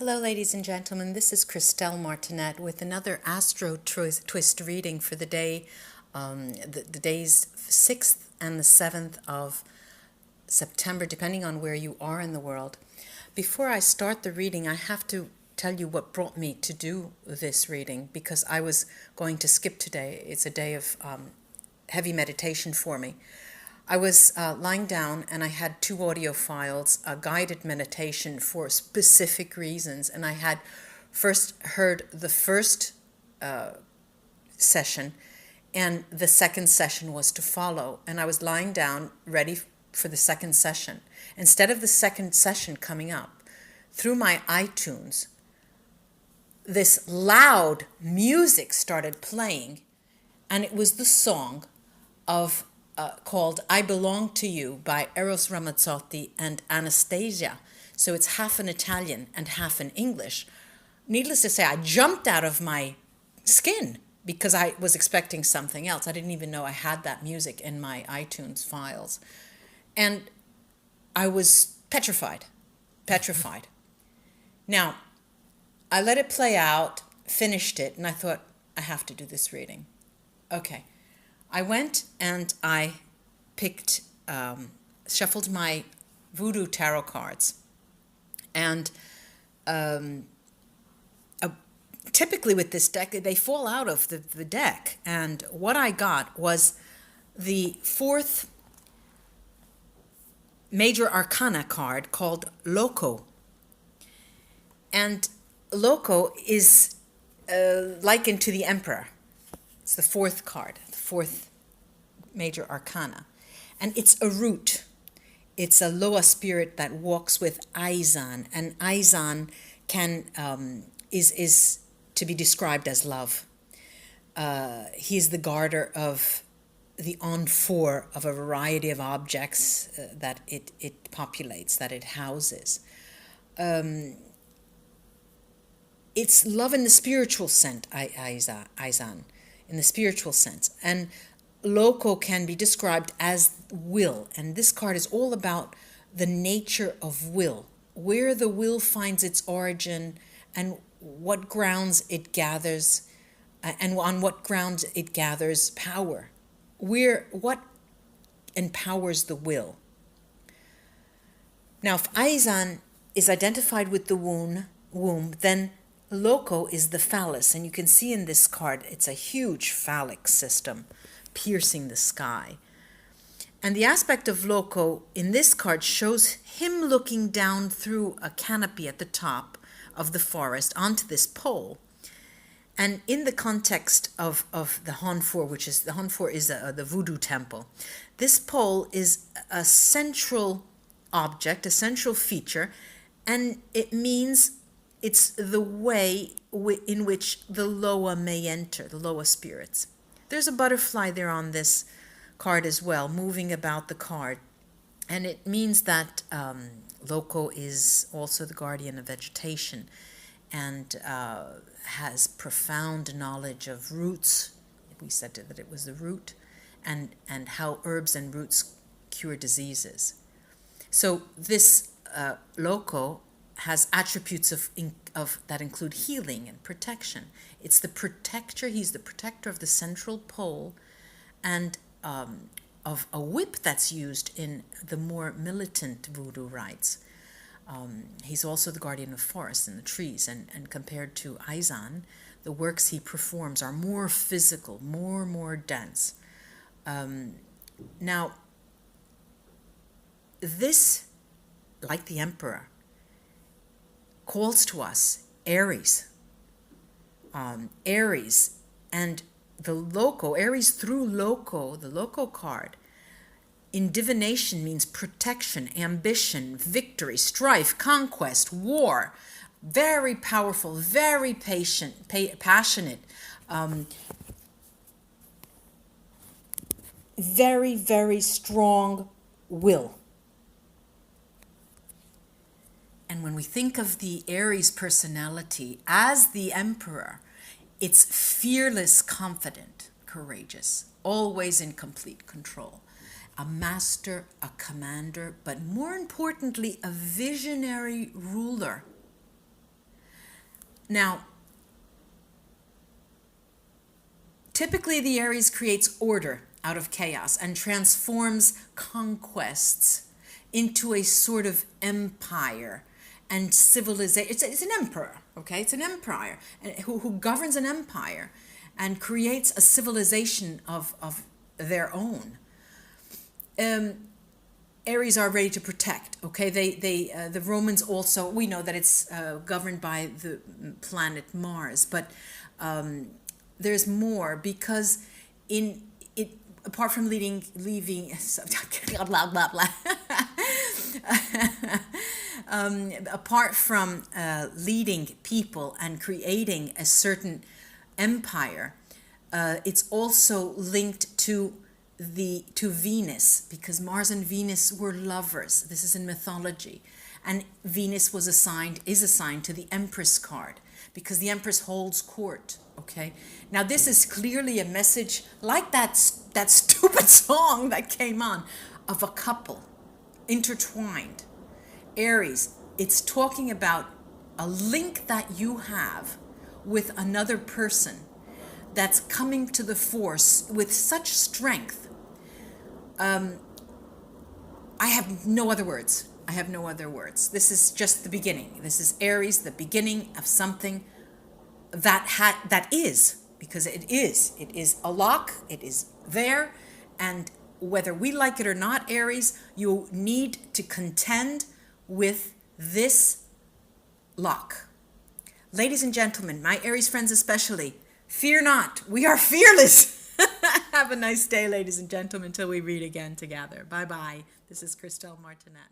Hello, ladies and gentlemen. This is Christelle Martinette with another Astro Twist reading for the day, the days 6th and the 7th of September, depending on where you are in the world. Before I start the reading, I have to tell you what brought me to do this reading, because I was going to skip today. It's a day of heavy meditation for me. I was lying down and I had two audio files, a guided meditation for specific reasons. And I had first heard the first session, and the second session was to follow. And I was lying down ready for the second session. Instead of the second session coming up, through my iTunes, this loud music started playing, and it was the song of called I Belong to You by Eros Ramazzotti and Anastasia. So it's half in Italian and half in English. Needless to say, I jumped out of my skin because I was expecting something else. I didn't even know I had that music in my iTunes files. And I was petrified. Now, I let it play out, finished it, and I thought, I have to do this reading. Okay. I went and I picked, shuffled my Voodoo Tarot cards. And typically with this deck, they fall out of the deck. And what I got was the fourth major arcana card called Loco. And Loco is likened to the Emperor. It's the fourth card, the fourth major arcana. And it's a root. It's a Loa spirit that walks with Aizan. And Aizan is to be described as love. He's the guarder of the en-four of a variety of objects that it populates, that it houses. It's love in the spiritual sense, Aizan. In the spiritual sense. And Loco can be described as will. And this card is all about the nature of will, where the will finds its origin and what grounds it gathers, and on what grounds it gathers power. What empowers the will. Now, if Aizan is identified with the womb, then Loco is the phallus, and you can see in this card, it's a huge phallic system piercing the sky. And the aspect of Loco in this card shows him looking down through a canopy at the top of the forest onto this pole. And in the context of the en-four, which is, the en-four is the voodoo temple, this pole is a central object, a central feature, and it means it's the way in which the Loa may enter, the Loa spirits. There's a butterfly there on this card as well, moving about the card. And it means that Loco is also the guardian of vegetation and has profound knowledge of roots. We said that it was the root, and how herbs and roots cure diseases. So this Loco has attributes of that include healing and protection. It's the protector. He's the protector of the central pole, and of a whip that's used in the more militant voodoo rites. He's also the guardian of forests and the trees, and compared to Aizan, the works he performs are more physical, more dense. Now, this, like the Emperor, calls to us Aries. Aries and the Loco, Aries through Loco, the Loco card, in divination means protection, ambition, victory, strife, conquest, war. Very powerful, very passionate, very strong will. And when we think of the Aries personality as the Emperor, it's fearless, confident, courageous, always in complete control. A master, a commander, but more importantly, a visionary ruler. Now, typically the Aries creates order out of chaos and transforms conquests into a sort of empire and civilization. It's an emperor, okay? It's an empire who governs an empire and creates a civilization of their own. Aries are ready to protect, okay? The Romans also, we know that it's governed by the planet Mars, but there's more, because apart from leaving blah blah blah apart from leading people and creating a certain empire, it's also linked to Venus, because Mars and Venus were lovers. This is in mythology, and Venus is assigned to the Empress card, because the Empress holds court. Okay, now this is clearly a message like that stupid song that came on, of a couple intertwined. Aries, it's talking about a link that you have with another person that's coming to the force with such strength. I have no other words. This is just the beginning. This is Aries, the beginning of something that is, because it is a lock, it is there, and whether we like it or not, Aries, you need to contend with this lock. Ladies and gentlemen, my Aries friends especially, fear not, we are fearless. Have a nice day, ladies and gentlemen, until we read again together. Bye-bye. This is Christelle Martinette.